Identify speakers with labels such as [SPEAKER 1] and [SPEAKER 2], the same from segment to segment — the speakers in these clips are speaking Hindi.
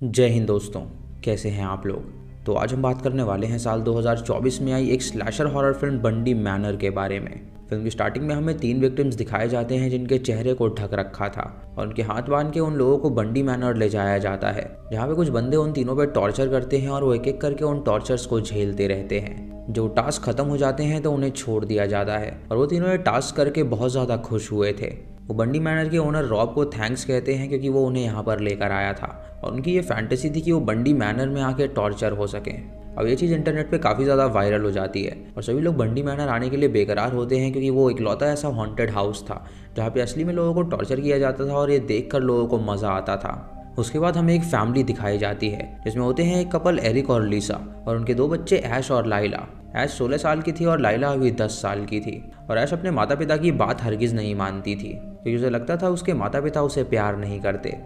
[SPEAKER 1] जय हिंद दोस्तों, कैसे हैं आप लोग। तो आज हम बात करने वाले हैं साल 2024 में आई एक स्लैशर हॉरर फिल्म बंडी मैनर के बारे में। फिल्म की स्टार्टिंग में हमें 3 विक्टिम्स दिखाए जाते हैं जिनके चेहरे को ढक रखा था और उनके हाथ बांध के उन लोगों को बंडी मैनर ले जाया जाता है, जहाँ पे कुछ बंदे उन तीनों पे टॉर्चर करते हैं और वो एक एक करके उन टॉर्चर्स को झेलते रहते हैं। जो टास्क खत्म हो जाते हैं तो उन्हें छोड़ दिया जाता है और वो तीनों ये टास्क करके बहुत ज़्यादा खुश हुए थे। वो बंडी मैनर के ओनर रॉब को थैंक्स कहते हैं क्योंकि वो उन्हें यहाँ पर लेकर आया था और उनकी ये फैंटेसी थी कि वो बंडी मैनर में आके टॉर्चर हो सकें। अब ये चीज़ इंटरनेट पे काफ़ी ज़्यादा वायरल हो जाती है और सभी लोग बंडी मैनर आने के लिए बेकरार होते हैं क्योंकि वो इकलौता ऐसा हॉन्टेड हाउस था जहाँ पे असली में लोगों को टॉर्चर किया जाता था और ये देखकर लोगों को मज़ा आता था। उसके बाद हमें एक फैमिली दिखाई जाती है जिसमें होते हैं एक कपल एरिक और लीसा और उनके 2 बच्चे ऐश और लाइला। ऐश 16 साल की थी और लाइला अभी 10 साल की थी और ऐश अपने माता पिता की बात हरगिज़ नहीं मानती थी क्योंकि उसे लगता था उसके माता पिता उसे प्यार नहीं करते।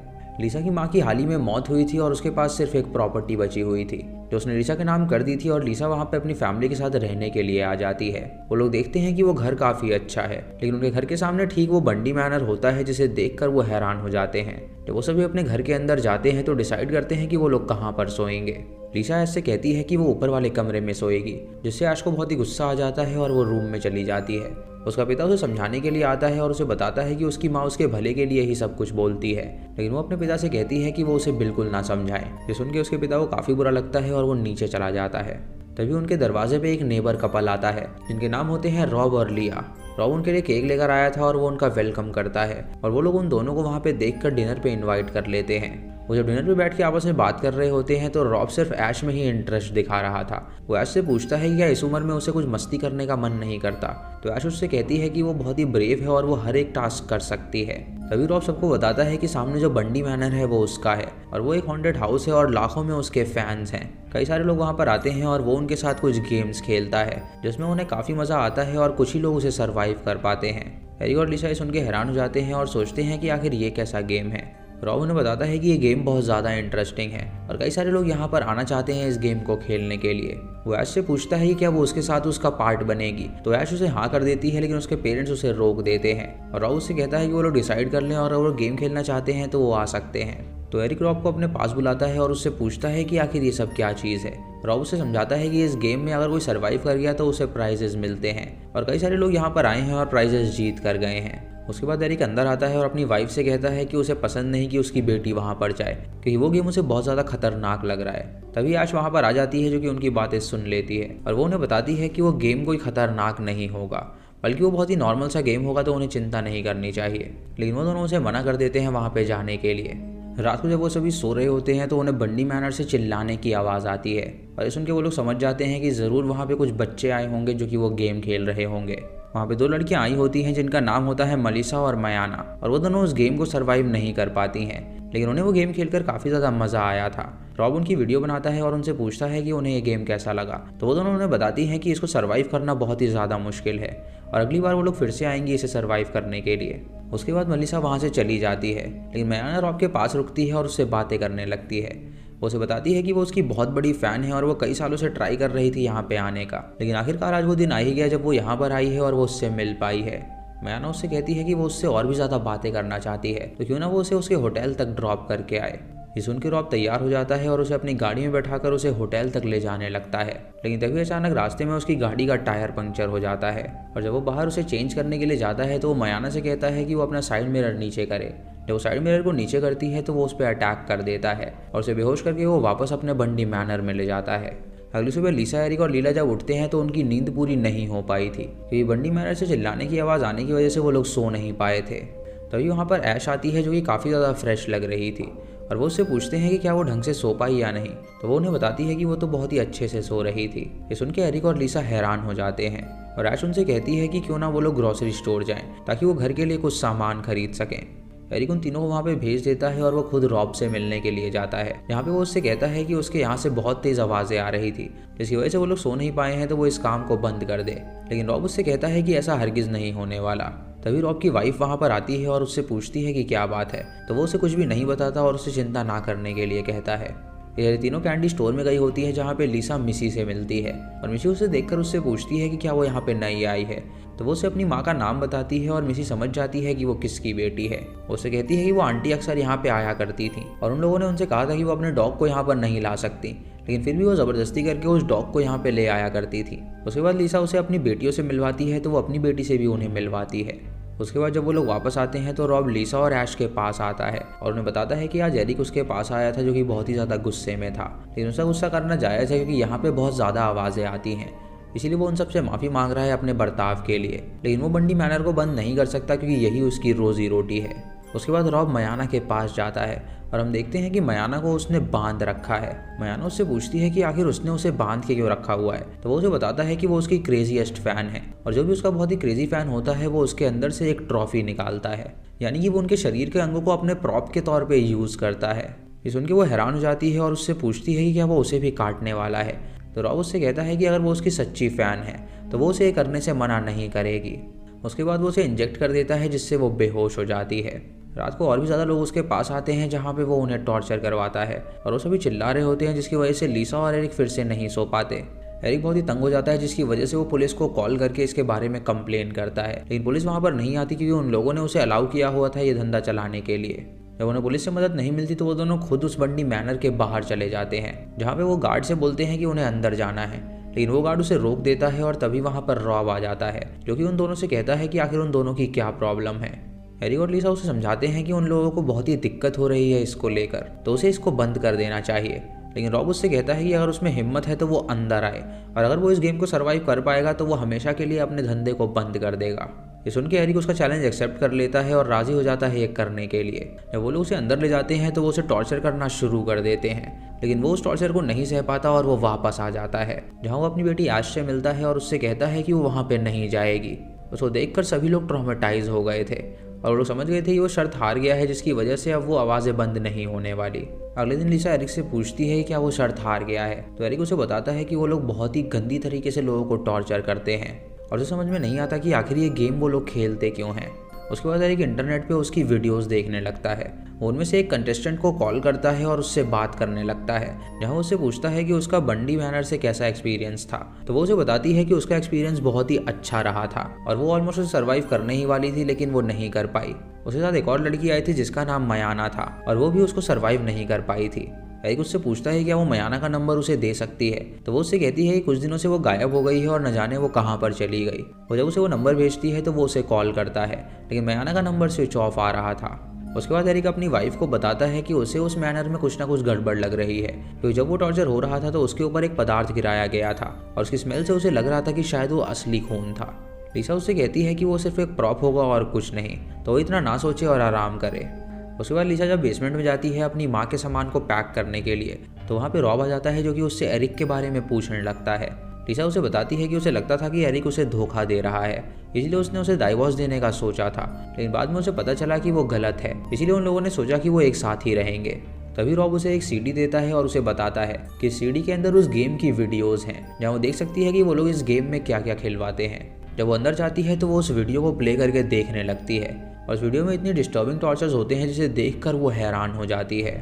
[SPEAKER 1] लीसा की माँ की हाल ही में मौत हुई थी और उसके पास सिर्फ एक प्रॉपर्टी बची हुई थी जो उसने लीसा के नाम कर दी थी और लीसा वहाँ पे अपनी फैमिली के साथ रहने के लिए आ जाती है। वो लोग देखते हैं कि वो घर काफ़ी अच्छा है, लेकिन उनके घर के सामने ठीक वो बंडी मैनर होता है जिसे देखकर वो हैरान हो जाते हैं। जब वो सभी अपने घर के अंदर जाते हैं तो डिसाइड करते हैं कि वो लोग कहाँ पर सोएंगे। लीसा ऐश से कहती है कि वो ऊपर वाले कमरे में सोएगी, जिससे ऐश को बहुत ही गुस्सा आ जाता है और वो रूम में चली जाती है। उसका पिता उसे समझाने के लिए आता है और उसे बताता है कि उसकी माँ उसके भले के लिए ही सब कुछ बोलती है, लेकिन वो अपने पिता से कहती है कि वो उसे बिल्कुल ना समझाए। ये सुन के उसके पिता को काफ़ी बुरा लगता है और वो नीचे चला जाता है। तभी उनके दरवाजे पे एक नेबर कपल आता है जिनके नाम होते हैं रॉब और लिया। रॉब उनके लिए केक लेकर आया था और वो उनका वेलकम करता है और वो लोग उन दोनों को वहाँ पे देखकर डिनर पे इनवाइट कर लेते हैं। वो जब डिनर पे बैठ के आपस में बात कर रहे होते हैं तो रॉब सिर्फ ऐश में ही इंटरेस्ट दिखा रहा था। वो ऐश से पूछता है कि क्या इस उम्र में उसे कुछ मस्ती करने का मन नहीं करता, तो ऐश उससे कहती है कि वो बहुत ही ब्रेव है और वो हर एक टास्क कर सकती है। तभी रॉब सबको बताता है कि सामने जो बंडी मैनर है वो उसका है और वो एक हॉन्टेड हाउस है और लाखों में उसके फैंस हैं। कई सारे लोग वहाँ पर आते हैं और वो उनके साथ कुछ गेम्स खेलता है जिसमें उन्हें काफ़ी मज़ा आता है और कुछ ही लोग उसे सर्वाइव कर पाते हैं। एरिक और लिसा सुन के हैरान हो जाते हैं और सोचते हैं कि आखिर ये कैसा गेम है। रॉब उन्हें बताता है कि ये गेम बहुत ज़्यादा इंटरेस्टिंग है और कई सारे लोग यहाँ पर आना चाहते हैं इस गेम को खेलने के लिए। वो ऐश से पूछता है कि क्या वो उसके साथ उसका पार्ट बनेगी, तो ऐश उसे हाँ कर देती है, लेकिन उसके पेरेंट्स उसे रोक देते हैं और रॉब उससे कहता है कि वो लोग डिसाइड कर लें और अगर वो गेम खेलना चाहते हैं तो वो आ सकते हैं। तो एरिक रॉब को अपने पास बुलाता है और उससे पूछता है कि आखिर ये सब क्या चीज़ है। रॉब उसे समझाता है कि इस गेम में अगर कोई सर्वाइव कर गया तो उसे प्राइजेस मिलते हैं और कई सारे लोग यहाँ पर आए हैं और प्राइजेस जीत कर गए हैं। उसके बाद एरिक अंदर आता है और अपनी वाइफ से कहता है कि उसे पसंद नहीं कि उसकी बेटी वहाँ पर जाए क्योंकि वो गेम उसे बहुत ज़्यादा खतरनाक लग रहा है। तभी ऐश वहाँ पर आ जाती है जो कि उनकी बातें सुन लेती है और वो उन्हें बताती है कि वो गेम कोई खतरनाक नहीं होगा, बल्कि वो बहुत ही नॉर्मल सा गेम होगा, तो उन्हें चिंता नहीं करनी चाहिए। लेकिन वो दोनों उसे मना कर देते हैं वहाँ पर जाने के लिए। रात को जब वो सभी सो रहे होते हैं तो उन्हें बंडी मैनर से चिल्लाने की आवाज़ आती है और ये सुन के वो लोग समझ जाते हैं कि ज़रूर वहाँ पे कुछ बच्चे आए होंगे जो कि वो गेम खेल रहे होंगे। वहाँ पे 2 लड़कियाँ आई होती हैं जिनका नाम होता है मलिसा और मयाना और वो दोनों उस गेम को सर्वाइव नहीं कर पाती हैं, लेकिन उन्हें वो गेम खेलकर काफ़ी ज़्यादा मज़ा आया था। रॉब उनकी वीडियो बनाता है और उनसे पूछता है कि उन्हें ये गेम कैसा लगा, तो वो दोनों उन्हें बताती हैं कि इसको सर्वाइव करना बहुत ही ज़्यादा मुश्किल है और अगली बार वो लोग फिर से आएंगी इसे सर्वाइव करने के लिए। उसके बाद मलिसा वहाँ से चली जाती है, लेकिन मयाना रॉब के पास रुकती है और उससे बातें करने लगती है। वो उसे बताती है कि वो उसकी बहुत बड़ी फ़ैन है और वो कई सालों से ट्राई कर रही थी यहाँ पे आने का, लेकिन आखिरकार आज वो दिन आ ही गया जब वो यहाँ पर आई है और वो उससे मिल पाई है। मयाना उससे कहती है कि वो उससे और भी ज़्यादा बातें करना चाहती है, तो क्यों ना वो उसे उसके होटल तक ड्रॉप करके आए। ये सुन के रॉब तैयार हो जाता है और उसे अपनी गाड़ी में बैठाकर उसे होटल तक ले जाने लगता है, लेकिन तभी अचानक रास्ते में उसकी गाड़ी का टायर पंक्चर हो जाता है और जब वो बाहर उसे चेंज करने के लिए जाता है तो वो मयाना से कहता है कि वो अपना साइड मिरर नीचे करे। जब वो साइड मिरर को नीचे करती है तो वो उस पर अटैक कर देता है और उसे बेहोश करके वो वापस अपने बंडी मैनर में ले जाता है। अगली सुबह लिसा, एरिक और लीला जब उठते हैं तो उनकी नींद पूरी नहीं हो पाई थी क्योंकि बंडी मैनर से चिल्लाने की आवाज़ आने की वजह से वो लोग सो नहीं पाए थे। तभी वहाँ पर ऐश आती है जो कि काफ़ी ज़्यादा फ्रेश लग रही थी और वो उससे पूछते हैं कि क्या वो ढंग से सो पाई या नहीं, तो वो उन्हें बताती है कि वो तो बहुत ही अच्छे से सो रही थी। ये सुन के एरिक और लिसा हैरान हो जाते हैं और ऐश उनसे कहती है कि क्यों ना वो लोग ग्रोसरी स्टोर जाएं ताकि वो घर के लिए कुछ सामान खरीद सकें। एरिक उन तीनों को वहाँ पे भेज देता है और वो खुद रॉब से मिलने के लिए जाता है, यहाँ पे वो उससे कहता है कि उसके यहाँ से बहुत तेज़ आवाज़ें आ रही थी जिसकी वजह से वो लोग सो नहीं पाए हैं, तो वो इस काम को बंद कर दे। लेकिन रॉब उससे कहता है कि ऐसा हरगिज़ नहीं होने वाला। तभी रॉब की वाइफ वहाँ पर आती है और उससे पूछती है कि क्या बात है, तो वो उसे कुछ भी नहीं बताता और उसे चिंता ना करने के लिए कहता है। ये तीनों कैंडी स्टोर में गई होती है जहाँ पे लिसा मिसी से मिलती है और मिसी उसे देखकर उससे पूछती है कि क्या वो यहाँ पे नई आई है। तो वो उसे अपनी माँ का नाम बताती है और मिसी समझ जाती है कि वो किसकी बेटी है। वो उसे कहती है कि वो आंटी अक्सर यहाँ पे आया करती थी और उन लोगों ने उनसे कहा था कि वो अपने डॉग को यहाँ पर नहीं ला सकती, लेकिन फिर भी वो ज़बरदस्ती करके उस डॉग को यहाँ पे ले आया करती थी। उसके बाद लिसा उसे अपनी बेटियों से मिलवाती है तो वो अपनी बेटी से भी उन्हें मिलवाती है। उसके बाद जब वो लोग वापस आते हैं तो रॉब लिसा और ऐश के पास आता है और उन्हें बताता है कि आज एरिक उसके पास आया था जो कि बहुत ही ज़्यादा गुस्से में था, लेकिन उसका गुस्सा करना जायज़ है क्योंकि यहाँ पे बहुत ज़्यादा आवाज़ें आती हैं, इसीलिए वो उन सबसे माफ़ी मांग रहा है अपने बर्ताव के लिए। लेकिन वो बंडी मैनर को बंद नहीं कर सकता क्योंकि यही उसकी रोज़ी रोटी है। उसके बाद रॉब मयाना के पास जाता है और हम देखते हैं कि मयाना को उसने बांध रखा है। मयाना उससे पूछती है कि आखिर उसने उसे बांध के क्यों रखा हुआ है। तो वो उसे बताता है कि वो उसकी क्रेजीएस्ट फ़ैन है और जो भी उसका बहुत ही क्रेजी फ़ैन होता है वो उसके अंदर से एक ट्रॉफी निकालता है, यानी कि वो उनके शरीर के अंगों को अपने प्रॉप के तौर पर यूज़ करता है। ये सुन के वो हैरान हो जाती है और उससे पूछती है कि क्या वो उसे भी काटने वाला है। तो रॉब उससे कहता है कि अगर वो उसकी सच्ची फ़ैन है तो वो उसे करने से मना नहीं करेगी। उसके बाद वो उसे इंजेक्ट कर देता है जिससे वो बेहोश हो जाती है। रात को और भी ज़्यादा लोग उसके पास आते हैं जहाँ पे वो उन्हें टॉर्चर करवाता है और वो सभी चिल्ला रहे होते हैं जिसकी वजह से लिसा और एरिक फिर से नहीं सो पाते। एरिक बहुत ही तंग हो जाता है जिसकी वजह से वो पुलिस को कॉल करके इसके बारे में कंप्लेन करता है, लेकिन पुलिस वहाँ पर नहीं आती क्योंकि उन लोगों ने उसे अलाउ किया हुआ था ये धंधा चलाने के लिए। जब उन्हें पुलिस से मदद नहीं मिलती तो वो दोनों खुद उस बंडी मैनर के बाहर चले जाते हैं जहाँ पे वो गार्ड से बोलते हैं कि उन्हें अंदर जाना है, लेकिन वो गार्ड उसे रोक देता है और तभी वहाँ पर रॉब आ जाता है जो कि उन दोनों से कहता है कि आखिर उन दोनों की क्या प्रॉब्लम है। एरिक और लिसा उसे समझाते हैं कि उन लोगों को बहुत ही दिक्कत हो रही है इसको लेकर, तो उसे इसको बंद कर देना चाहिए, लेकिन रॉब उससे कहता है कि अगर उसमें हिम्मत है तो वो अंदर आए और अगर वो इस गेम को सर्वाइव कर पाएगा तो वो हमेशा के लिए अपने धंधे को बंद कर देगा। ये सुन के एरिक उसका चैलेंज एक्सेप्ट कर लेता है और राजी हो जाता है ये करने के लिए। जब वो लोग उसे अंदर ले जाते हैं तो वो उसे टॉर्चर करना शुरू कर देते हैं, लेकिन वो उस टॉर्चर को नहीं सह पाता और वो वापस आ जाता है जहाँ वो अपनी बेटी ऐश से मिलता है और उससे कहता है कि वो वहाँ पे नहीं जाएगी। उसको देखकर सभी लोग ट्रॉमेटाइज हो गए थे और वो लोग समझ गए थे कि वो शर्त हार गया है जिसकी वजह से अब वो आवाज़ें बंद नहीं होने वाली। अगले दिन लिसा एरिक से पूछती है कि क्या वो शर्त हार गया है, तो एरिक उसे बताता है कि वो लोग बहुत ही गंदी तरीके से लोगों को टॉर्चर करते हैं और उसे समझ में नहीं आता कि आखिर ये गेम वो लोग खेलते क्यों हैं। उसके बाद एरिक इंटरनेट पे उसकी वीडियोस देखने लगता है। वो उनमें से एक कंटेस्टेंट को कॉल करता है और उससे बात करने लगता है जहाँ वो उससे पूछता है कि उसका बंडी मैनर से कैसा एक्सपीरियंस था। तो वो उसे बताती है कि उसका एक्सपीरियंस बहुत ही अच्छा रहा था और वो ऑलमोस्ट उसे सर्वाइव करने ही वाली थी, लेकिन वो नहीं कर पाई। उसके साथ एक और लड़की आई थी जिसका नाम मयाना था और वो भी उसको सर्वाइव नहीं कर पाई थी। एरिक उससे पूछता है क्या वो मयाना का नंबर उसे दे सकती है, तो वो उससे कहती है कि कुछ दिनों से वो गायब हो गई है और न जाने वो कहाँ पर चली गई। और जब उसे वो नंबर भेजती है तो वो उसे कॉल करता है, लेकिन मयाना का नंबर स्विच ऑफ आ रहा था। उसके बाद एरिक अपनी वाइफ को बताता है कि उसे उस मैनर में कुछ ना कुछ गड़बड़ लग रही है, क्योंकि जब वो टॉर्चर हो रहा था तो उसके ऊपर एक पदार्थ गिराया गया था और उसकी स्मेल से उसे लग रहा था कि शायद वो असली खून था। लिसा उससे कहती है कि वो सिर्फ एक प्रॉप होगा और कुछ नहीं, तो वो इतना ना सोचे और आराम करे। उसके बाद लिसा जब बेसमेंट में जाती है अपनी माँ के सामान को पैक करने के लिए, तो वहाँ पे रॉब आ जाता है जो कि उससे एरिक के बारे में पूछने लगता है। लिसा उसे बताती है कि उसे लगता था कि एरिक उसे धोखा दे रहा है, इसलिए उसने उसे डाइवोर्स देने का सोचा था, लेकिन बाद में उसे पता चला कि वो गलत है, इसीलिए उन लोगों ने सोचा कि वो एक साथ ही रहेंगे। तभी रॉब उसे एक सीडी देता है और उसे बताता है कि सीडी के अंदर उस गेम की वीडियोस हैं जहाँ वो देख सकती है कि वो लोग इस गेम में क्या क्या खिलवाते हैं। जब वो अंदर जाती है तो वो उस वीडियो को प्ले करके देखने लगती है और उस वीडियो में इतनी डिस्टर्बिंग टॉर्चर्स होते हैं जिसे देखकर वो हैरान हो जाती है।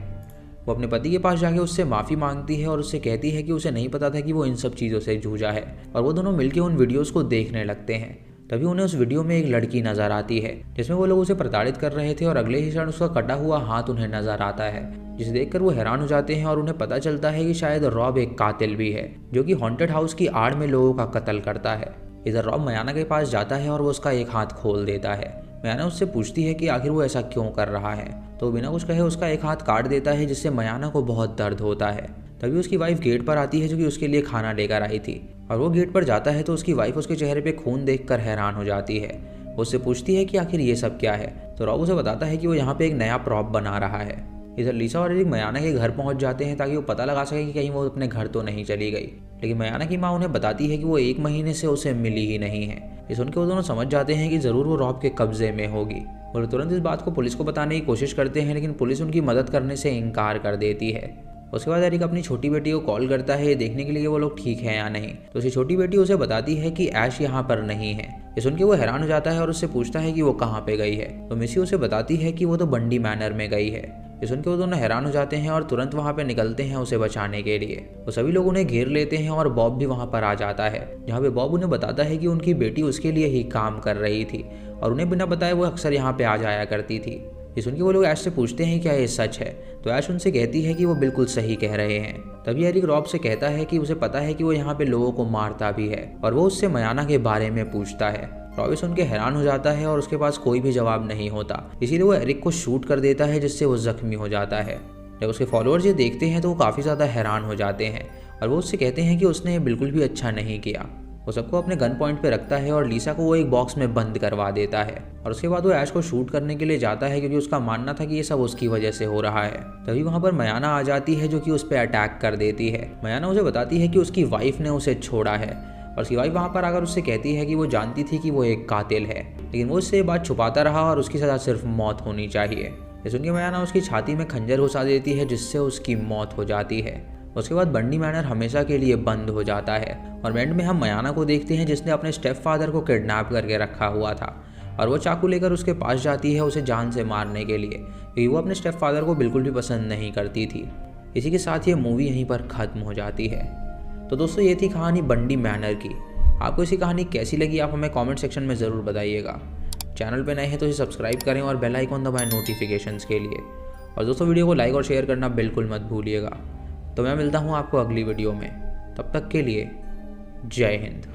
[SPEAKER 1] वो अपने पति के पास जाके उससे माफ़ी मांगती है और उससे कहती है कि उसे नहीं पता था कि वो इन सब चीज़ों से जूझा है, और वो दोनों मिलकर उन वीडियोस को देखने लगते हैं। तभी उन्हें उस वीडियो में एक लड़की नज़र आती है जिसमें वो लोग उसे प्रताड़ित कर रहे थे और अगले ही क्षण उसका कटा हुआ हाथ उन्हें नज़र आता है, जिसे देखकर वो हैरान हो जाते हैं और उन्हें पता चलता है कि शायद रॉब एक कातिल भी है जो कि हॉन्टेड हाउस की आड़ में लोगों का कत्ल करता है। इधर रॉब मयाना के पास जाता है और वो उसका एक हाथ खोल देता है। मयाना उससे पूछती है कि आखिर वो ऐसा क्यों कर रहा है, तो बिना कुछ कहे उसका एक हाथ काट देता है जिससे मयाना को बहुत दर्द होता है। तभी उसकी वाइफ गेट पर आती है जो कि उसके लिए खाना लेकर आई थी, और वो गेट पर जाता है तो उसकी वाइफ उसके चेहरे पे खून देखकर हैरान हो जाती है। वो उससे पूछती है कि आखिर ये सब क्या है, तो रॉब उसे बताता है कि वो यहाँ पे एक नया प्रॉप बना रहा है। इधर लिसा और एरिक मयाना के घर पहुंच जाते हैं ताकि वो पता लगा सके कि कहीं वो अपने घर तो नहीं चली गई, लेकिन मयाना की माँ उन्हें बताती है कि वो 1 महीने से उसे मिली ही नहीं है। ये सुनकर वो दोनों समझ जाते हैं कि ज़रूर वो रॉब के कब्जे में होगी और तुरंत इस बात को पुलिस को बताने की कोशिश करते हैं, लेकिन पुलिस उनकी मदद करने से इनकार कर देती है। उसके बाद एरिक अपनी छोटी बेटी को कॉल करता है देखने के लिए वो लोग ठीक हैं या नहीं, तो उसकी छोटी बेटी उसे बताती है कि ऐश यहाँ पर नहीं है। ये सुन के वो हैरान हो जाता है और उससे पूछता है कि वो कहाँ पे गई है, तो मिसी उसे बताती है कि वो तो बंडी मैनर में गई है। ये सुन के वो दोनों हैरान हो जाते हैं और तुरंत वहाँ पे निकलते हैं उसे बचाने के लिए। वो सभी लोग उन्हें घेर लेते हैं और बॉब भी वहाँ पर आ जाता है, जहाँ पे बॉब उन्हें बताता है कि उनकी बेटी उसके लिए ही काम कर रही थी और उन्हें बिना बताए वो अक्सर यहाँ पे आ जाया करती थी। ये सुन के वो लोग ऐश से पूछते हैं क्या ये सच है, तो ऐश उनसे कहती है कि वो बिल्कुल सही कह रहे हैं। तभी एरिक रॉब से कहता है कि उसे पता है कि वो यहाँ पे लोगों को मारता भी है और वो उससे मयाना के बारे में पूछता है। रॉब सुन के हैरान हो जाता है और उसके पास कोई भी जवाब नहीं होता, इसीलिए वो एरिक को शूट कर देता है जिससे वो जख्मी हो जाता है। जब उसके फॉलोअर्स ये देखते हैं तो वो काफ़ी ज़्यादा हैरान हो जाते हैं और वो उससे कहते हैं कि उसने बिल्कुल भी अच्छा नहीं किया। वो सबको अपने गन पॉइंट पे रखता है और लीसा को वो एक बॉक्स में बंद करवा देता है और उसके बाद वो ऐश को शूट करने के लिए जाता है क्योंकि उसका मानना था कि ये सब उसकी वजह से हो रहा है। तभी वहाँ पर मयाना आ जाती है जो कि उस पर अटैक कर देती है। मयाना उसे बताती है कि उसकी वाइफ ने उसे छोड़ा है और उसकी वाइफ वहाँ पर आकर उससे कहती है कि वो जानती थी कि वो एक कातिल है, लेकिन वो उससे ये बात छुपाता रहा और उसकी सज़ा सिर्फ मौत होनी चाहिए। ये सुन के मयाना उसकी छाती में खंजर घुसा देती है जिससे उसकी मौत हो जाती है। उसके बाद बंडी मैनर हमेशा के लिए बंद हो जाता है और एंड में हम मयाना को देखते हैं जिसने अपने स्टेप फादर को किडनैप करके रखा हुआ था और वो चाकू लेकर उसके पास जाती है उसे जान से मारने के लिए, क्योंकि वो अपने स्टेप फादर को बिल्कुल भी पसंद नहीं करती थी। इसी के साथ ये मूवी यहीं पर ख़त्म हो जाती है। तो दोस्तों ये थी कहानी बंडी मैनर की। आपको इसी कहानी कैसी लगी आप हमें कॉमेंट सेक्शन में ज़रूर बताइएगा। चैनल पर नए हैं तो इसे सब्सक्राइब करें और बेल आइकॉन दबाएं नोटिफिकेशंस के लिए। और दोस्तों वीडियो को लाइक और शेयर करना बिल्कुल मत भूलिएगा। तो मैं मिलता हूँ आपको अगली वीडियो में, तब तक के लिए जय हिंद।